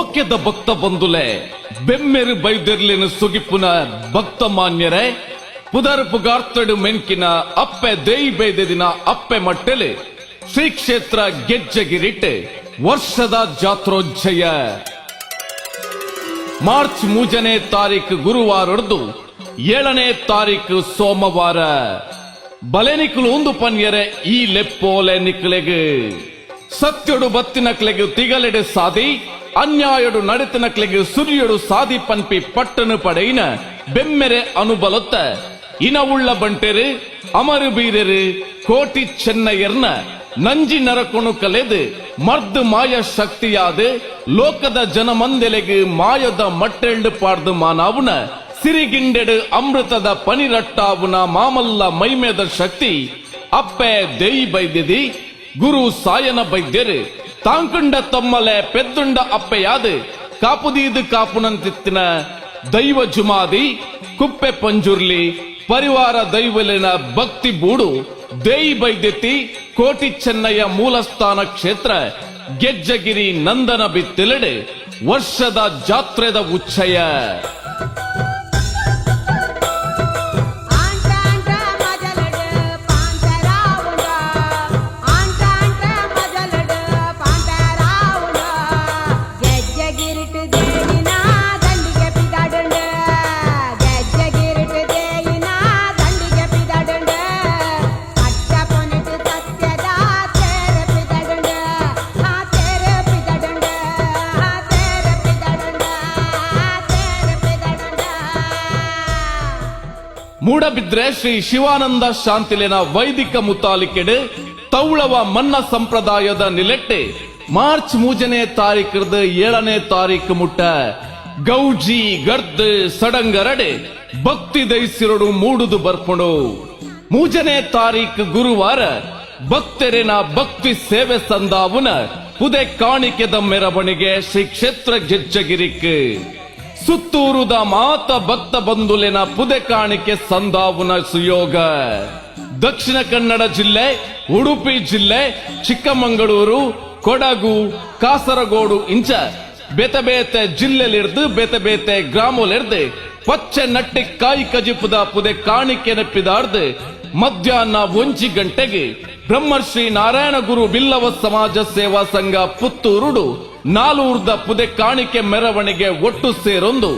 ಭಾಗ್ಯದ ಭಕ್ತ ಬಂಧುಲೆ ಬೆಮ್ಮೆರು ಬೈದಿರ್ಲಿನ ಸುಗಿಪುನ ಭಕ್ತ ಮಾನ್ಯರೇ ಪುದರ್ ಪುಗಾರ್ತಡು ಮೆನ್ಕಿನ ಅಪ್ಪೆ ದೇಯಿ ಬೈದಿನ ಅಪ್ಪೆ ಮಟ್ಟೆಲೆ ಶ್ರೀ ಕ್ಷೇತ್ರ ಗೆಜ್ಜಗಿರಿಟ್ಟೆ ವರ್ಷದ ಜಾತ್ರೋಜ್ಜಯ ಮಾರ್ಚ್ 3ನೇ ತಾರೀಕು ಗುರುವಾರದ್ದು 7ನೇ ತಾರೀಕು ಸೋಮವಾರ ಬಲೆನಿಕಲು ಒಂದು ಪನ್ಯರೆ ಈ ಲೆಪ್ಪೋಲೆ ನಿಕ್ಲೆಗೆ ಸತ್ಯಡು ಬತ್ತಿನಕ್ಲೆಗೆ ತಿಗಲೆಡೆ ಸಾದಿ ಅನ್ಯಾಯಡು ನಡೆತನಕ್ಲೆಗೆ ಸುರಿಯಡು ಸಾದಿ ಪನ್ಪಿ ಪಟ್ಟನು ಪಡೆಯಿನ ಬೆಮ್ಮೆರೆ ಅನುಬಲತ್ತ ಇನವುಳ್ಳ ಬಂಟೆರು ಅಮರು ಬೀರೆರು ಕೋಟಿ ಚೆನ್ನಯ್ಯರ್ನ ನಂಜಿ ನರಕೊಣು ಕಲೆದು ಮರ್ದು ಮಾಯ ಶಕ್ತಿಯಾದ ಲೋಕದ ಜನಮಂದೆಲೆಗೆ ಮಾಯದ ಮಟ್ಟೆಳ್ಳು ಪಾಡ್ದು ಮಾನಾವುನ ಸಿರಿಗಿಂಡೆಡು ಅಮೃತದ ಪನಿರಟ್ಟಾವುನ ಮಾಮಲ್ಲ ಮೈಮೇದ ಶಕ್ತಿ ಅಪ್ಪೆ ದೇಯಿ ಬೈದ್ಯದಿ ಗುರು ಸಾಯನ ಬೈದ್ಯರು ತಾಂಕುಂಡ ತಮ್ಮಲೆ ಪೆದ್ದುಂಡ ಅಪ್ಪೆಯಾದ ಕಾಪುದೀದು ಕಾಪುನಂತಿತ್ತಿನ ದೈವ ಜುಮಾದಿ ಕುಪ್ಪೆ ಪಂಜುರ್ಲಿ ಪರಿವಾರ ದೈವಲಿನ ಭಕ್ತಿ ಬೂಡು ದೇಯಿ ಬೈದ್ಯತಿ ಕೋಟಿ ಚೆನ್ನಯ್ಯ ಮೂಲಸ್ಥಾನ ಕ್ಷೇತ್ರ ಗೆಜ್ಜಗಿರಿ ನಂದನ ಬಿತ್ತೆಲೆಡೆ ವರ್ಷದ ಜಾತ್ರೆದ ಉಚ್ಚಯ ಮೂಡಬಿದ್ರೆ ಶ್ರೀ ಶಿವಾನಂದ ಶಾಂತಿಲೆನ ವೈದಿಕ ಮುತಾಲಿಕೆಡೆ ತೌಳವ ಮನ್ನ ಸಂಪ್ರದಾಯದ ನಿಲೆಟ್ಟೆ ಮಾರ್ಚ್ 3ನೇ ತಾರೀಕದ 7ನೇ ತಾರೀಕು ಮುಟ್ಟ ಗೌಜಿ ಗರ್ದ್ ಸಡಂಗರಡೆ ಭಕ್ತಿ ದೈಸಿರಡು ಮೂಡುದು ಬರ್ಪುಡು 3ನೇ ತಾರೀಕು ಗುರುವಾರ ಭಕ್ತರಿನ ಭಕ್ತಿ ಸೇವೆ ಸಂದಾವುನ ಪುದೆ ಕಾಣಿಕೆದ ಮೆರವಣಿಗೆ ಶ್ರೀ ಕ್ಷೇತ್ರ ಗೆಜ್ಜಗಿರಿಕ್ ಸುತ್ತೂರುದ ಮಾತ ಭಕ್ತ ಬಂಧುಲಿನ ಪುದೆ ಕಾಣಿಕೆ ಸಂದಾವುನ ಸುಯೋಗ ದಕ್ಷಿಣ ಕನ್ನಡ ಜಿಲ್ಲೆ ಉಡುಪಿ ಜಿಲ್ಲೆ ಚಿಕ್ಕಮಗಳೂರು ಕೊಡಗು ಕಾಸರಗೋಡು ಇಂಚ ಬೇತೆ ಬೇತೆ ಜಿಲ್ಲೆಲಿರ್ದು ಬೇತೆ ಬೇತೆ ಗ್ರಾಮಲಿರ್ದು ಪಚ್ಚೆ ನಟ್ಟಿ ಕಾಯಿ ಕಜಿಪುದ ಪುದೆ ಕಾಣಿಕೆ ನೆಪ್ಪಿದಾರ್ದು ಮಧ್ಯಾಹ್ನ 1 ಗಂಟೆಗೆ ಬ್ರಹ್ಮರ್ಷಿ ನಾರಾಯಣ ಗುರು ಬಿಲ್ಲವ ಸಮಾಜ ಸೇವಾ ಸಂಘ ಪುತ್ತೂರುಡು ನಾಲೂರ್ದ ಪುದೆ ಕಾಣಿಕೆ ಮೆರವಣಿಗೆ ಒಟ್ಟು ಸೇರೊಂದು